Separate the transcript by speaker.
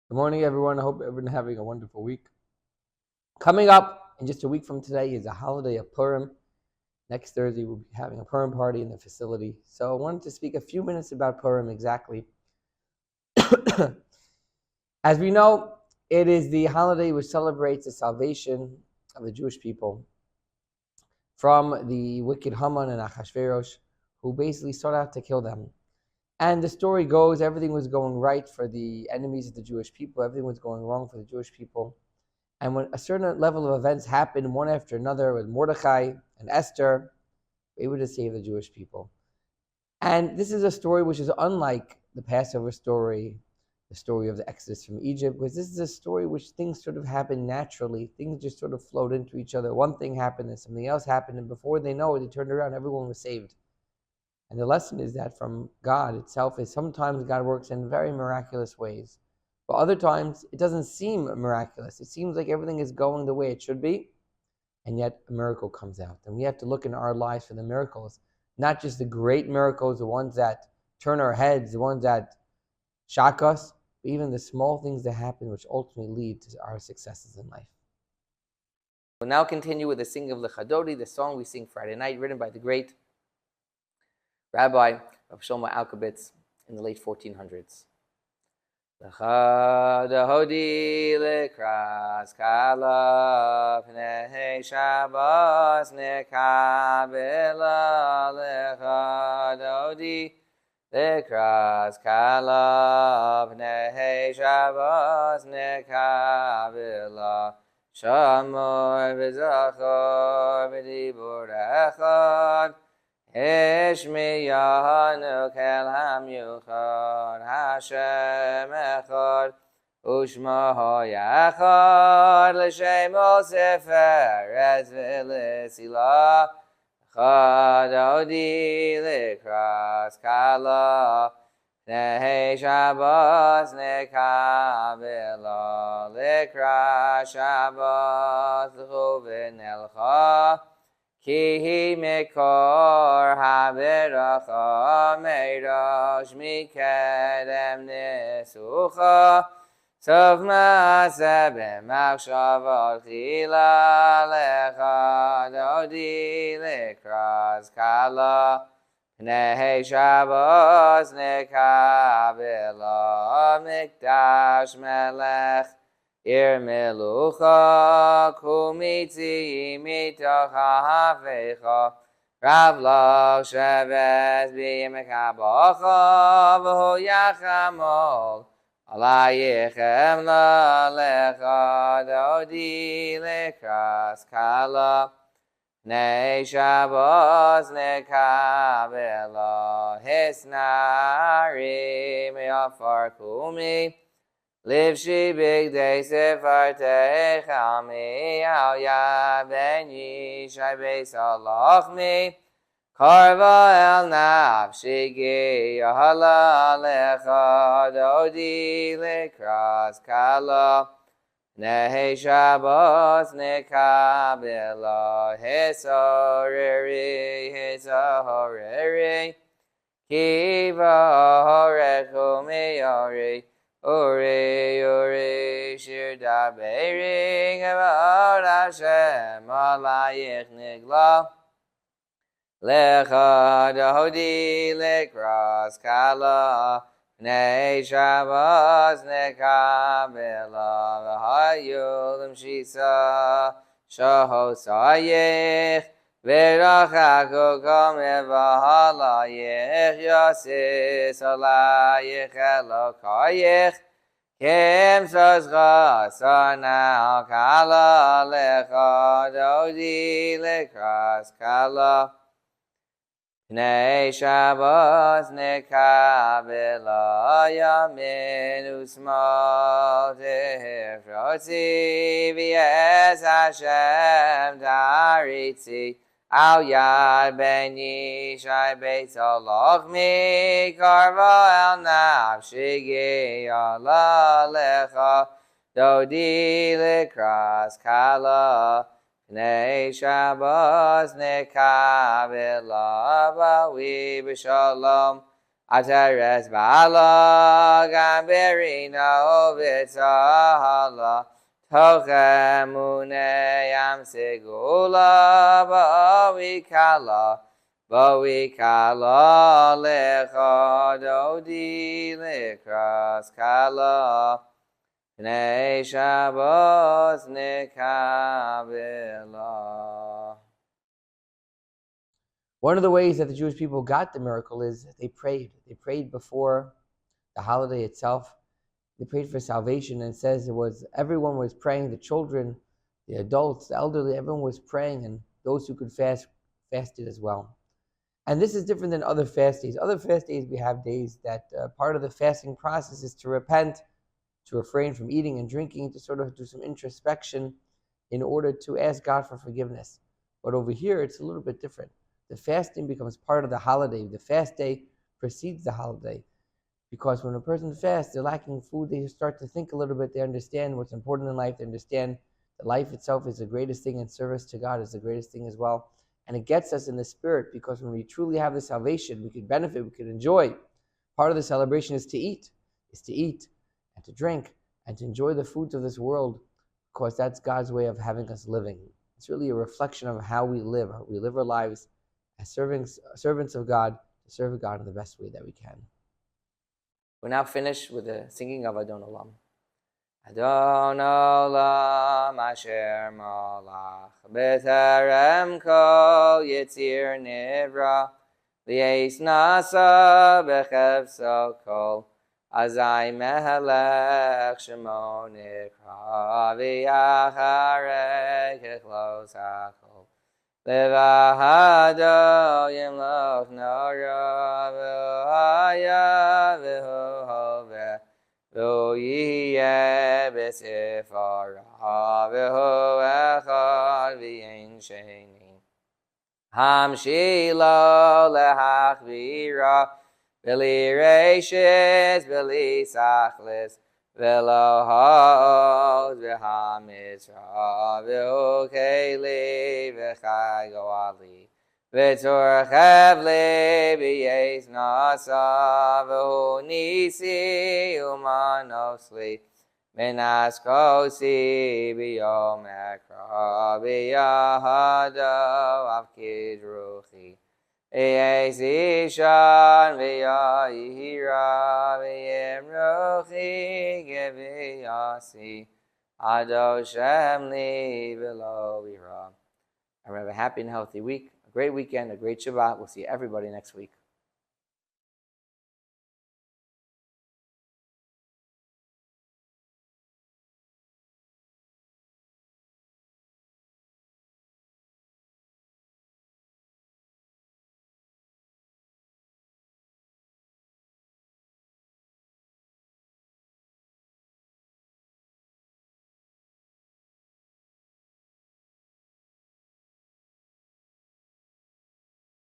Speaker 1: Good morning, everyone. I hope everyone having a wonderful week. Coming up in just a week from today is a holiday of Purim. Next Thursday, we'll be having a Purim party in the facility. So I wanted to speak a few minutes about Purim exactly. As we know, it is the holiday which celebrates the salvation of the Jewish people from the wicked Haman and Achashverosh, who basically sought out to kill them. And the story goes, everything was going right for the enemies of the Jewish people. Everything was going wrong for the Jewish people. And when a certain level of events happened, one after another, with Mordechai and Esther, they were able to save the Jewish people. And this is a story which is unlike the Passover story, the story of the Exodus from Egypt, because this is a story which things sort of happen naturally. Things just sort of flowed into each other. One thing happened and something else happened, and before they know it, they turned around, everyone was saved. And the lesson is that from God itself is sometimes God works in very miraculous ways. But other times, it doesn't seem miraculous. It seems like everything is going the way it should be, and yet a miracle comes out. And we have to look in our lives for the miracles, not just the great miracles, the ones that turn our heads, the ones that shock us, but even the small things that happen which ultimately lead to our successes in life. We'll now continue with the singing of Lechadodi, the song we sing Friday night, written by the great Rabbi of Shlomo Alkabitz in the late 1400s. Lechadodi lekras kala pnei Shabbos nekabela lechadodi lekras kala pnei Shabbos nekabela shamor v'zachor v'dibur echad Ishmiyanu kel hamyuchad Hashem echad Ushma hoyachad L'shem ol sefer Ez v'lisila Chad odi likras kala Nehi Shabbos nekavela Likras Shabbos l'chuvin elcha Ki mekor haberacha meirosh mikedem nesucha Sov maaseh b'machshavot chila lecha dodi lekras kala Pnei Shabbos nekabela mikdash melech Ir melucha kumitzi mitoch ha'afecha Rav lach shevet b'yimekabacha V'hu yachamol alayichem lalecha Dodi lekras kala Pnei Shabbos nekabela Hisnari me'afar kumi Livshi big day sefarte chalmi al yad ben yishai beis alachmi Karva el nafshi gi yahala lecha dodi lekras kala Nehi Shabbos nekabela Hisahoreri Kiva horechu miyori Ori, shir daberi, Gevod Hashem, alayich nigla. Lecha dodi lekras kala, Pnei Shabbos nekabela, V'hayulim shisa, shahosayich, V'rachaku kameh v'halayich, Yosis alayich elokayich, Kim sozcha sana kala lecha dodi lekras kala Pnei Shabbos nekabela yamin usmal tehefrotzi v'yes Hashem daritzi Al yad ben yishai beis alachmi karva el nafshi giyala lecha dodi lekras kala Pnei Shabbos nekabela bawi b'shalom
Speaker 2: Atares ba'ala gamberino v'tzahala tochem uneyam segula ba'wikala lecha dodi lekras kala Oneg Shabbat nekabela.
Speaker 1: One of the ways that the Jewish people got the miracle is they prayed. They prayed before the holiday itself. They prayed for salvation, and it says everyone was praying. The children, the adults, the elderly, everyone was praying, and those who could fasted as well. And this is different than other fast days. Other fast days, we have days that part of the fasting process is to repent, to refrain from eating and drinking, to sort of do some introspection in order to ask God for forgiveness. But over here, it's a little bit different. The fasting becomes part of the holiday. The fast day precedes the holiday. Because when a person fasts, they're lacking food, they start to think a little bit, they understand what's important in life, they understand that life itself is the greatest thing, and service to God is the greatest thing as well. And it gets us in the spirit, because when we truly have the salvation, we can benefit, we can enjoy. Part of the celebration is to eat and to drink and to enjoy the foods of this world, because that's God's way of having us living. It's really a reflection of how we live our lives as servants of God, to serve God in the best way that we can.
Speaker 2: We're now finished with the singing of Adon Olam. Adon Olam asher malach b'terem kol yitzir nivra li'eis nasa b'chefso kol azai mehelech shemo nikra v'yacharei kechlos hakol Levahado yimloch nora v'haya v'hove v'yiyeh b'sifara v'hu echad v'yein sheni Hamshilo lehachvira v'li reishis v'li sachlis V'lo ha'od v'ha'mitzra v'hu keli v'chai go'ali v'tzorchev li b'yeis nasa v'hu nisi umanosli minas kosi b'yom ekra b'yahado avkid ruchi Eis ishan v'yahira v'yemrochi geviyasi ado shem li v'lo v'ira. And have a happy and healthy week, a great weekend, a great Shabbat. We'll see everybody next week.